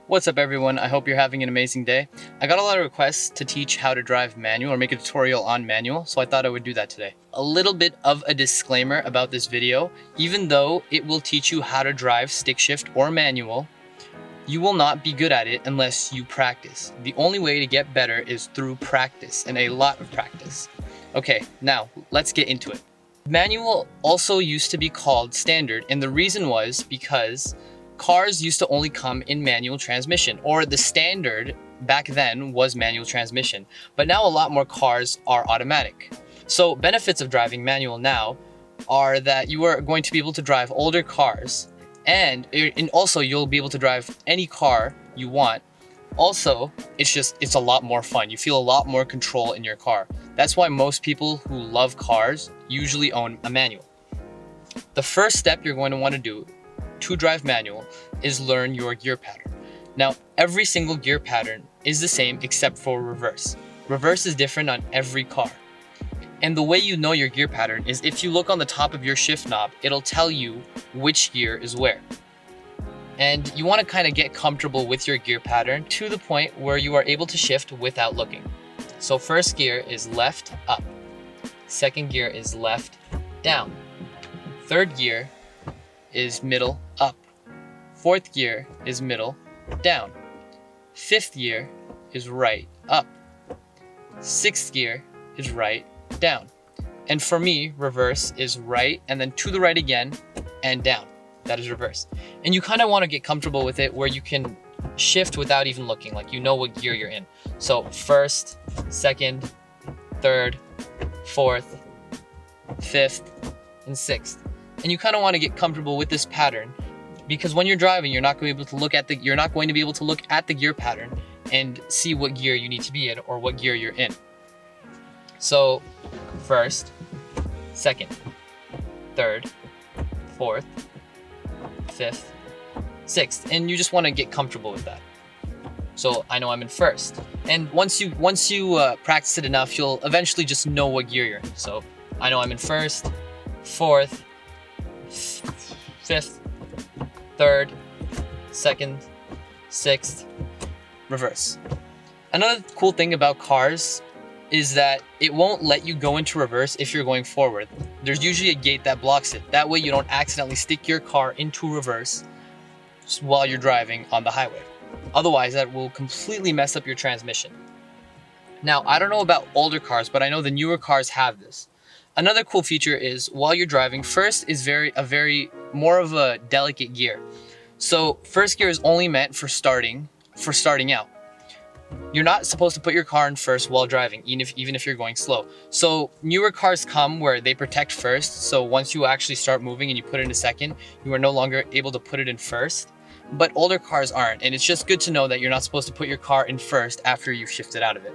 What's up everyone, I hope you're having an amazing day. I got a lot of requests to teach how to drive manual or make a tutorial on manual, so I thought I would do that today. A little bit of a disclaimer about this video: even though it will teach you how to drive stick shift or manual, you will not be good at it unless you practice. The only way to get better is through practice, and a lot of practice. Okay, now let's get into it. Manual also used to be called standard, and the reason was because cars used to only come in manual transmission, or the standard back then was manual transmission, but now a lot more cars are automatic. So benefits of driving manual now are that you are going to be able to drive older cars, and also you'll be able to drive any car you want. Also, it's a lot more fun. You feel a lot more control in your car. That's why most people who love cars usually own a manual. The first step you're going to want to do to drive manual is learn your gear pattern. Now, every single gear pattern is the same except for reverse. Reverse is different on every car. And the way you know your gear pattern is if you look on the top of your shift knob, it'll tell you which gear is where. And you want to kind of get comfortable with your gear pattern to the point where you are able to shift without looking. So first gear is left, up. Second gear is left, down. Third gear is middle, up. Fourth gear is middle, down. Fifth gear is right, up. Sixth gear is right, down. And for me, reverse is right and then to the right again and down. That is reverse. And you kind of want to get comfortable with it where you can shift without even looking, like you know what gear you're in. So first, second, third, fourth, fifth, and sixth. And you kind of want to get comfortable with this pattern because when you're driving, you're not going to be able to look at the gear pattern and see what gear you need to be in or what gear you're in. So first, second, third, fourth, fifth, sixth, and you just want to get comfortable with that. So I know I'm in first, and once you practice it enough, you'll eventually just know what gear you're in. So I know I'm in first, fourth, fifth, third, second, sixth, reverse. Another cool thing about cars is that it won't let you go into reverse if you're going forward. There's usually a gate that blocks it. That way you don't accidentally stick your car into reverse while you're driving on the highway. Otherwise, that will completely mess up your transmission. Now, I don't know about older cars, but I know the newer cars have this. Another cool feature is while you're driving, first is more of a delicate gear. So first gear is only meant for starting out. You're not supposed to put your car in first while driving, even if you're going slow. So newer cars come where they protect first. So once you actually start moving and you put it in second, you are no longer able to put it in first. But older cars aren't, and it's just good to know that you're not supposed to put your car in first after you've shifted out of it.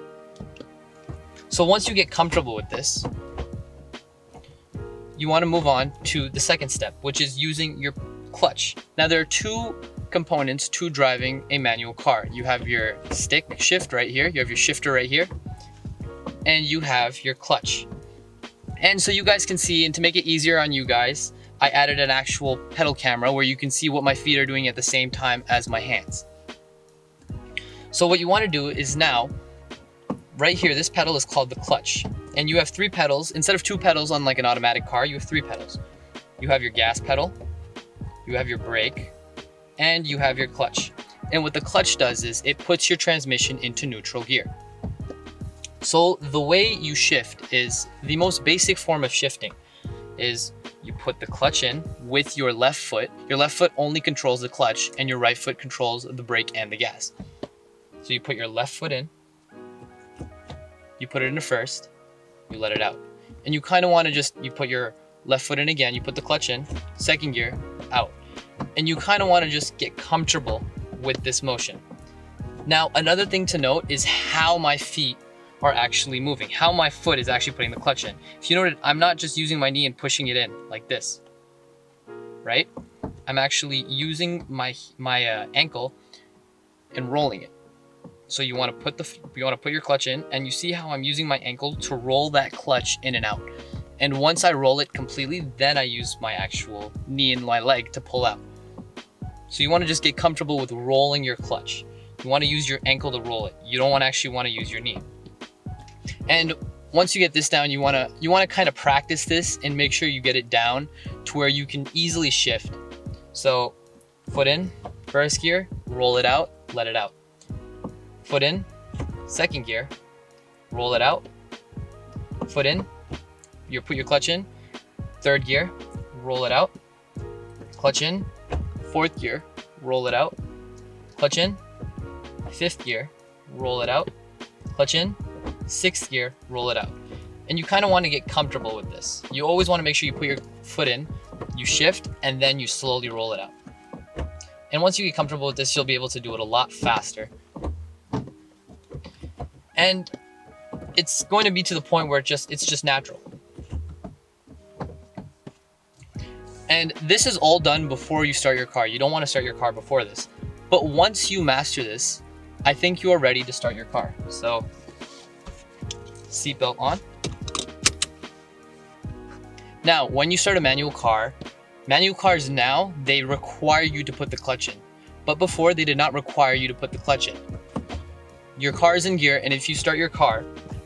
So once you get comfortable with this, you want to move on to the second step, which is using your clutch. Now there are two components to driving a manual car. You have your stick shift right here, you have your shifter right here, and you have your clutch. And so you guys can see, and to make it easier on you guys, I added an actual pedal camera where you can see what my feet are doing at the same time as my hands. So what you want to do is now, right here, this pedal is called the clutch. And you have three pedals. Instead of two pedals on like an automatic car, you have three pedals. You have your gas pedal, you have your brake, and you have your clutch. And what the clutch does is it puts your transmission into neutral gear. So the way you shift is the most basic form of shifting is you put the clutch in with your left foot. Your left foot only controls the clutch and your right foot controls the brake and the gas. So you put your left foot in, you put it into first, you let it out. And you kind of want to you put your left foot in again, you put the clutch in, second gear, out. And you kind of want to just get comfortable with this motion. Now, another thing to note is how my feet are actually moving, how my foot is actually putting the clutch in. If you noted, I'm not just using my knee and pushing it in like this, right? I'm actually using my ankle and rolling it. So you want to put your clutch in, and you see how I'm using my ankle to roll that clutch in and out. And once I roll it completely, then I use my actual knee and my leg to pull out. So you want to just get comfortable with rolling your clutch. You want to use your ankle to roll it. You don't actually want to use your knee. And once you get this down, you want to kind of practice this and make sure you get it down to where you can easily shift. So foot in, first gear, roll it out, let it out. Foot in, second gear, roll it out. Foot in, you put your clutch in, third gear, roll it out. Clutch in, fourth gear, roll it out. Clutch in, fifth gear, roll it out. Clutch in, sixth gear, roll it out. And you kind of want to get comfortable with this. You always want to make sure you put your foot in, you shift, and then you slowly roll it out. And once you get comfortable with this, you'll be able to do it a lot faster. And it's going to be to the point where it's just natural. And this is all done before you start your car. You don't want to start your car before this. But once you master this, I think you are ready to start your car. So, seatbelt on. Now, when you start a manual cars now, they require you to put the clutch in. But before, they did not require you to put the clutch in. Your car is in gear, and if you start your car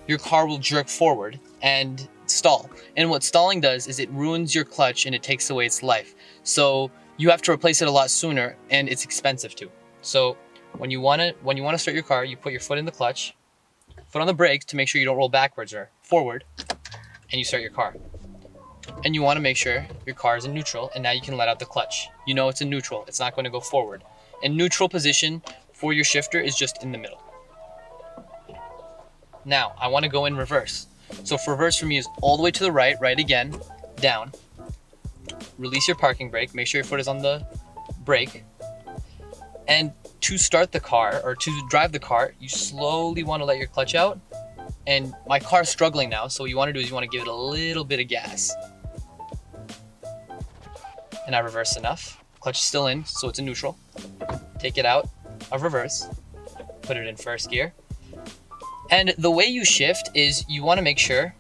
will jerk forward and stall. And what stalling does is it ruins your clutch and it takes away its life. So you have to replace it a lot sooner, and it's expensive too. So when you want to start your car, you put your foot in the clutch, foot on the brakes to make sure you don't roll backwards or forward, and you start your car. And you want to make sure your car is in neutral, and now you can let out the clutch. You know it's in neutral, it's not going to go forward. And neutral position for your shifter is just in the middle. Now, I want to go in reverse. So for reverse for me is all the way to the right, right again, down. Release your parking brake, make sure your foot is on the brake. And to start the car, or to drive the car, you slowly want to let your clutch out. And my car's struggling now, so what you want to do is you want to give it a little bit of gas. And I reverse enough. Clutch is still in, so it's in neutral. Take it out of reverse, put it in first gear. And the way you shift is you want to make sure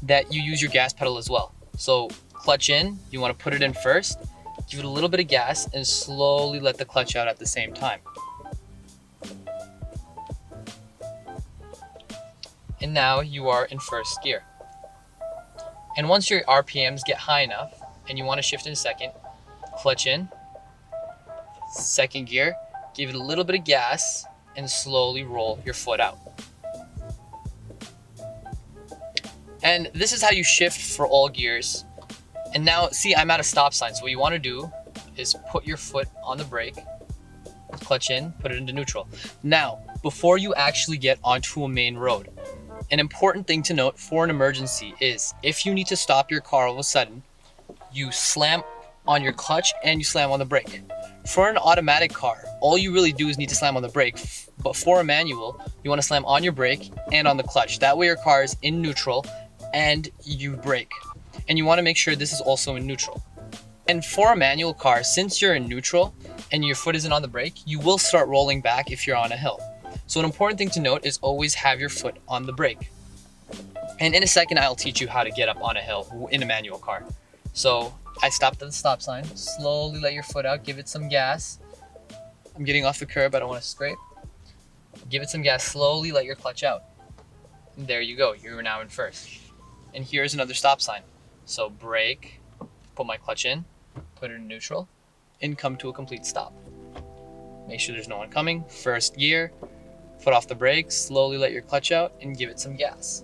that you use your gas pedal as well. So clutch in, you want to put it in first, give it a little bit of gas, and slowly let the clutch out at the same time. And now you are in first gear. And once your RPMs get high enough and you want to shift in second, clutch in, second gear, give it a little bit of gas, and slowly roll your foot out. And this is how you shift for all gears. And now, see, I'm at a stop sign. So what you want to do is put your foot on the brake, clutch in, put it into neutral. Now, before you actually get onto a main road, an important thing to note for an emergency is if you need to stop your car all of a sudden, you slam on your clutch and you slam on the brake. For an automatic car, all you really do is need to slam on the brake. But for a manual, you want to slam on your brake and on the clutch. That way your car is in neutral and you brake. And you want to make sure this is also in neutral. And for a manual car, since you're in neutral and your foot isn't on the brake, you will start rolling back if you're on a hill. So an important thing to note is always have your foot on the brake. And in a second, I'll teach you how to get up on a hill in a manual car. So I stopped at the stop sign, slowly let your foot out, give it some gas. I'm getting off the curb, I don't want to scrape. Give it some gas, slowly let your clutch out. And there you go, you're now in first. And here's another stop sign. So brake, put my clutch in, put it in neutral, and come to a complete stop. Make sure there's no one coming. First gear, foot off the brake, slowly let your clutch out, and give it some gas.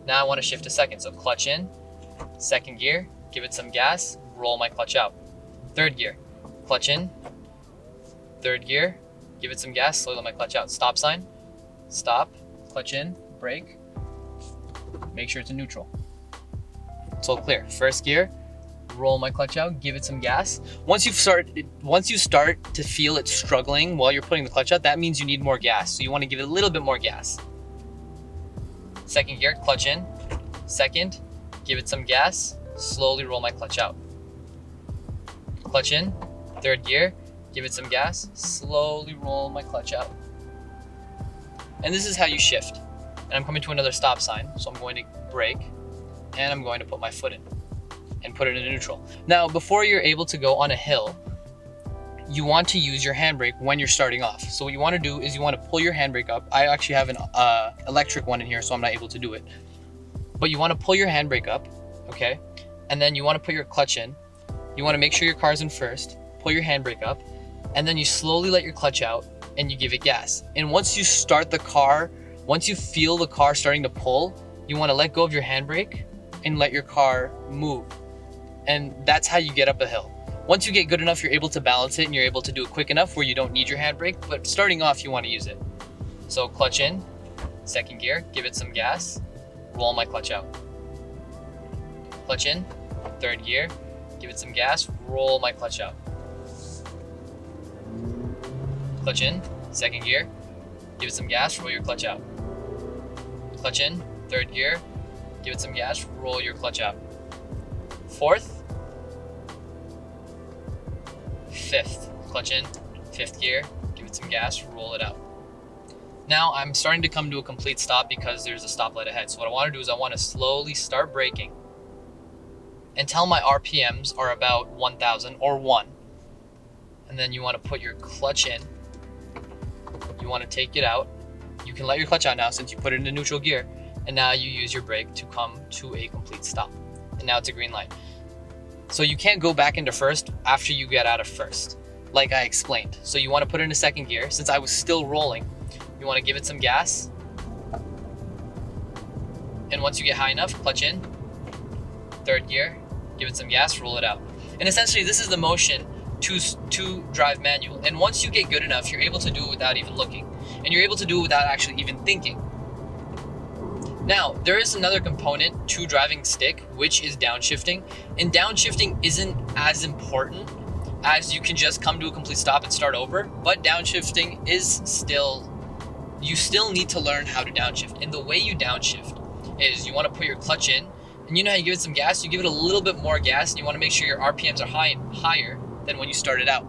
Now I want to shift to second, so clutch in, second gear, give it some gas, roll my clutch out. Third gear, clutch in, third gear, give it some gas, slowly let my clutch out. Stop sign, stop, clutch in, brake, make sure it's in neutral. It's all clear. First gear, roll my clutch out, give it some gas. Once you start to feel it struggling while you're putting the clutch out, that means you need more gas. So you want to give it a little bit more gas. Second gear, clutch in, second, give it some gas, slowly roll my clutch out. Clutch in, third gear, give it some gas, slowly roll my clutch out. And this is how you shift. And I'm coming to another stop sign, so I'm going to brake, and I'm going to put my foot in. and put it into neutral. Now, before you're able to go on a hill, you want to use your handbrake when you're starting off. So what you want to do is you want to pull your handbrake up. I actually have an electric one in here, so I'm not able to do it. But you want to pull your handbrake up, okay? And then you want to put your clutch in. You want to make sure your car's in first, pull your handbrake up, and then you slowly let your clutch out and you give it gas. And once you start the car, once you feel the car starting to pull, you want to let go of your handbrake and let your car move. And that's how you get up a hill. Once you get good enough, you're able to balance it and you're able to do it quick enough where you don't need your handbrake, but starting off, you want to use it. So clutch in, second gear, give it some gas, roll my clutch out. Clutch in, third gear, give it some gas, roll my clutch out. Clutch in, second gear, give it some gas, roll your clutch out. Clutch in, third gear, give it some gas, roll your clutch out. Fourth, fifth, clutch in, fifth gear, give it some gas, roll it out. Now I'm starting to come to a complete stop because there's a stoplight ahead. So what I want to do is I want to slowly start braking until my RPMs are about 1,000 or 1. And then you want to put your clutch in. You want to take it out. You can let your clutch out now since you put it into neutral gear. And now you use your brake to come to a complete stop. And now it's a green light. So you can't go back into first after you get out of first, like I explained. So you want to put it into second gear. Since I was still rolling, you want to give it some gas. And once you get high enough, clutch in, third gear, give it some gas, roll it out. And essentially this is the motion to drive manual. And once you get good enough, you're able to do it without even looking. And you're able to do it without actually even thinking. Now, there is another component to driving stick, which is downshifting. And downshifting isn't as important as you can just come to a complete stop and start over. But downshifting is still, you still need to learn how to downshift. And the way you downshift is you want to put your clutch in, and you know how you give it some gas, you give it a little bit more gas, and you want to make sure your RPMs are higher than when you started out.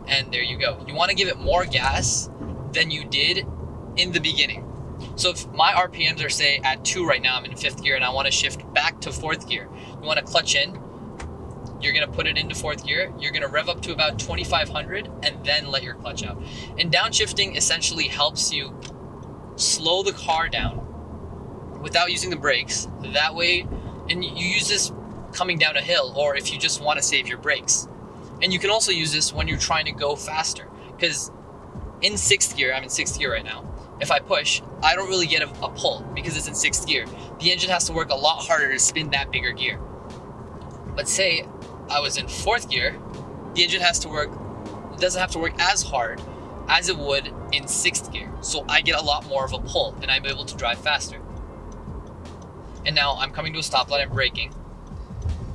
And there you go. You want to give it more gas than you did in the beginning. So if my RPMs are say at 2 right now, I'm in 5th gear and I want to shift back to 4th gear, you want to clutch in, you're going to put it into 4th gear, you're going to rev up to about 2,500 and then let your clutch out. And downshifting essentially helps you slow the car down without using the brakes. That way, and you use this coming down a hill or if you just want to save your brakes. And you can also use this when you're trying to go faster, because in 6th gear, I'm in 6th gear right now, if I push, I don't really get a pull because it's in 6th gear. The engine has to work a lot harder to spin that bigger gear. But say I was in 4th gear, the engine doesn't have to work as hard as it would in 6th gear. So I get a lot more of a pull and I'm able to drive faster. And now I'm coming to a stoplight, I'm braking.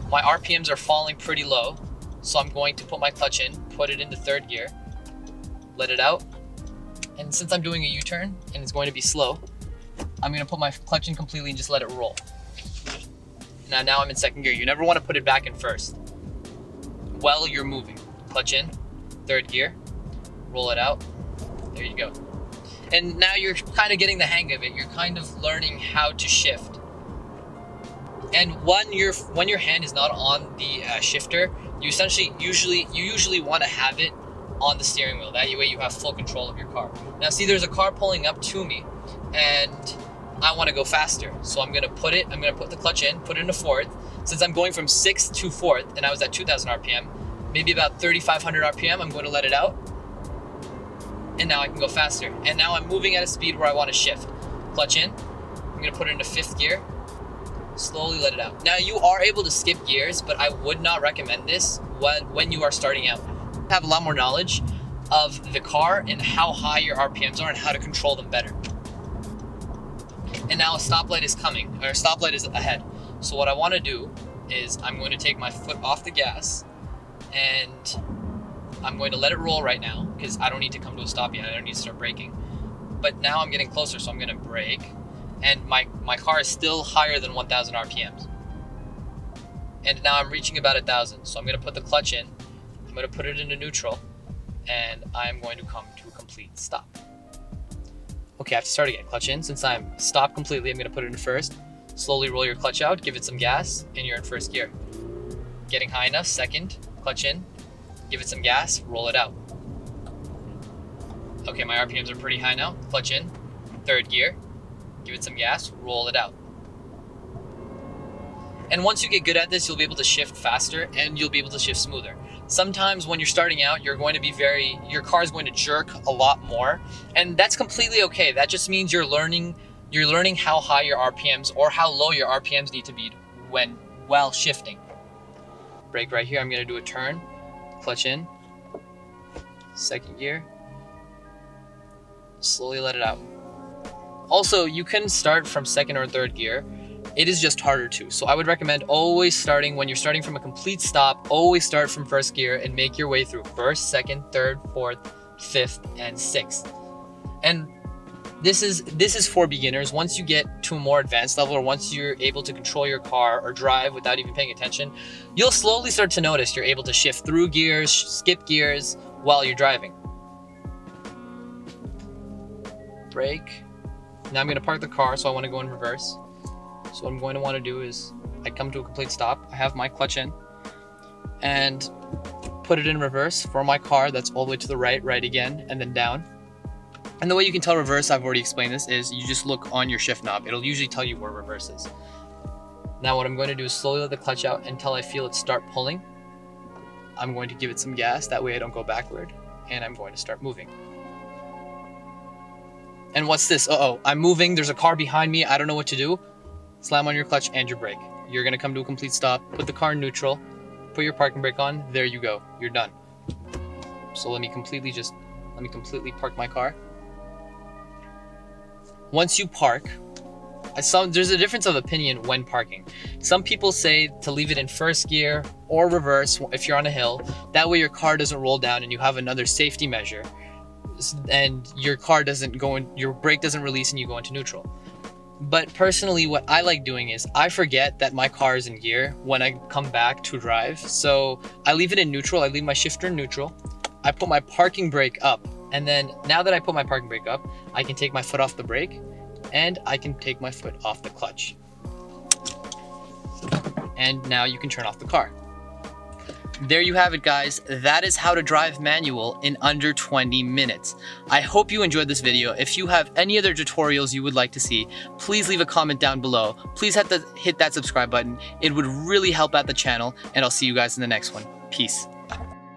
My RPMs are falling pretty low. So I'm going to put my clutch in, put it into 3rd gear, let it out. And since I'm doing a U-turn and it's going to be slow, I'm going to put my clutch in completely and just let it roll. Now I'm in 2nd gear. You never want to put it back in 1st while you're moving. Clutch in, 3rd gear, roll it out. There you go. And now you're kind of getting the hang of it. You're kind of learning how to shift. And when your hand is not on the shifter, you usually want to have it on the steering wheel. That way you have full control of your car. Now see, there's a car pulling up to me and I want to go faster. So I'm going to put the clutch in, put it into 4th. Since I'm going from 6th to 4th and I was at 2,000 RPM, maybe about 3,500 RPM, I'm going to let it out. And now I can go faster. And now I'm moving at a speed where I want to shift. Clutch in, I'm going to put it into 5th gear, slowly let it out. Now you are able to skip gears, but I would not recommend this when you are starting out. Have a lot more knowledge of the car and how high your RPMs are and how to control them better. And now a stoplight is coming, or a stoplight is ahead. So what I want to do is I'm going to take my foot off the gas and I'm going to let it roll right now because I don't need to come to a stop yet. I don't need to start braking. But now I'm getting closer, so I'm going to brake. And my car is still higher than 1,000 RPMs. And now I'm reaching about 1,000. So I'm going to put the clutch in. I'm going to put it into neutral. And I'm going to come to a complete stop. Okay, I have to start again. Clutch in. Since I'm stopped completely, I'm going to put it in 1st. Slowly roll your clutch out, give it some gas, and you're in first gear. Getting high enough, second, clutch in, give it some gas, roll it out. Okay, my RPMs are pretty high now. Clutch in, third gear, give it some gas, roll it out. And once you get good at this, you'll be able to shift faster and you'll be able to shift smoother. Sometimes when you're starting out, your car is going to jerk a lot more, and that's completely okay. That just means you're learning how high your RPMs or how low your RPMs need to be while shifting. Brake right here, I'm gonna do a turn, clutch in, second gear, slowly let it out. Also, you can start from second or third gear. It is just harder to. So I would recommend always when you're starting from a complete stop, always start from first gear and make your way through first, second, third, fourth, fifth, and sixth. And this is for beginners. Once you get to a more advanced level, or once you're able to control your car or drive without even paying attention, you'll slowly start to notice you're able to shift through gears, skip gears while you're driving. Brake. Now I'm gonna park the car, so I wanna go in reverse. So what I'm going to want to do is I come to a complete stop. I have my clutch in and put it in reverse for my car. That's all the way to the right again, and then down. And the way you can tell reverse, I've already explained this, is you just look on your shift knob. It'll usually tell you where reverse is. Now what I'm going to do is slowly let the clutch out until I feel it start pulling. I'm going to give it some gas. That way I don't go backward. And I'm going to start moving. And what's this? Uh-oh, I'm moving. There's a car behind me. I don't know what to do. Slam on your clutch and your brake. You're gonna come to a complete stop, put the car in neutral, put your parking brake on, there you go, you're done. So let me completely park my car. Once you park, there's a difference of opinion when parking. Some people say to leave it in first gear or reverse if you're on a hill. That way your car doesn't roll down and you have another safety measure, and your brake doesn't release and you go into neutral. But personally, what I like doing is I forget that my car is in gear when I come back to drive. So I leave it in neutral. I leave my shifter in neutral. I put my parking brake up. And then now that I put my parking brake up, I can take my foot off the brake and I can take my foot off the clutch. And now you can turn off the car. There you have it, guys. That is how to drive manual in under 20 minutes. I hope you enjoyed this video. If you have any other tutorials you would like to see, please leave a comment down below. Please hit that subscribe button. It would really help out the channel, and I'll see you guys in the next one. Peace.